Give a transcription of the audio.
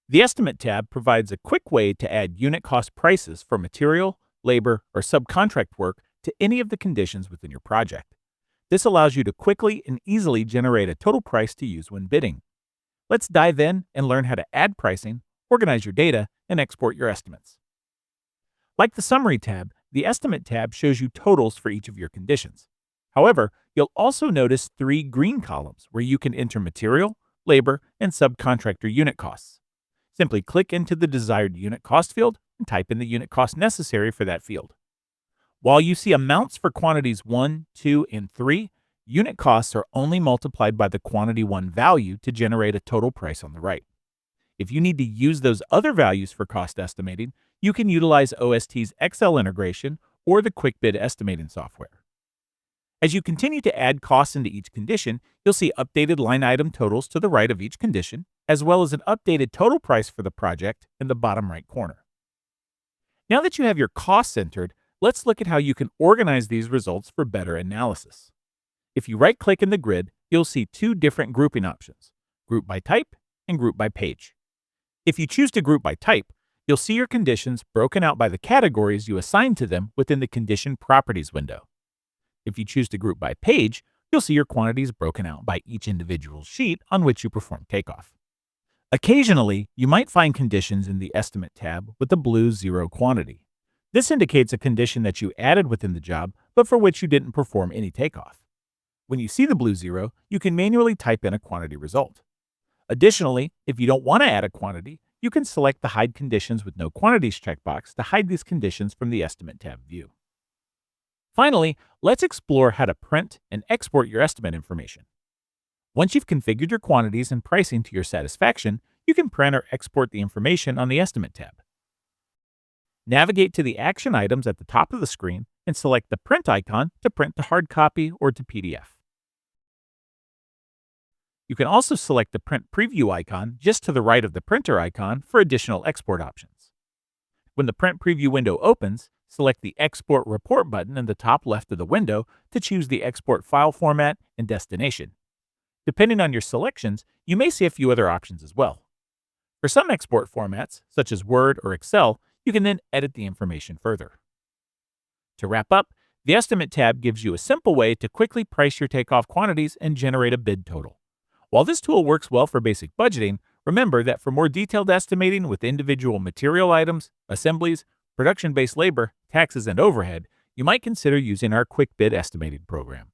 The Estimate tab provides a quick way to add unit cost prices for material, labor, or subcontract work to any of the conditions within your project. This allows you to quickly and easily generate a total price to use when bidding. Let's dive in and learn how to add pricing, organize your data, and export your estimates. Like the Summary tab, the Estimate tab shows you totals for each of your conditions. However, you'll also notice three green columns where you can enter material, labor, and subcontractor unit costs. Simply click into the desired unit cost field and type in the unit cost necessary for that field. While you see amounts for quantities 1, 2, and 3, unit costs are only multiplied by the quantity 1 value to generate a total price on the right. If you need to use those other values for cost estimating, you can utilize OST's Excel integration or the Quick Bid estimating software. As you continue to add costs into each condition, you'll see updated line item totals to the right of each condition, as well as an updated total price for the project in the bottom right corner. Now that you have your costs entered, let's look at how you can organize these results for better analysis. If you right-click in the grid, you'll see two different grouping options, Group by Type and Group by Page. If you choose to group by type, you'll see your conditions broken out by the categories you assign to them within the Condition Properties window. If you choose to group by page, you'll see your quantities broken out by each individual sheet on which you perform takeoff. Occasionally, you might find conditions in the Estimate tab with the blue 0 quantity. This indicates a condition that you added within the job, but for which you didn't perform any takeoff. When you see the blue 0, you can manually type in a quantity result. Additionally, if you don't want to add a quantity, you can select the Hide Conditions with No Quantities checkbox to hide these conditions from the Estimate tab view. Finally, let's explore how to print and export your estimate information. Once you've configured your quantities and pricing to your satisfaction, you can print or export the information on the Estimate tab. Navigate to the action items at the top of the screen and select the print icon to print to hard copy or to PDF. You can also select the print preview icon just to the right of the printer icon for additional export options. When the print preview window opens, select the Export Report button in the top left of the window to choose the export file format and destination. Depending on your selections, you may see a few other options as well. For some export formats, such as Word or Excel, you can then edit the information further. To wrap up, the Estimate tab gives you a simple way to quickly price your takeoff quantities and generate a bid total. While this tool works well for basic budgeting, remember that for more detailed estimating with individual material items, assemblies, production-based labor, taxes, and overhead, you might consider using our Quick Bid estimating program.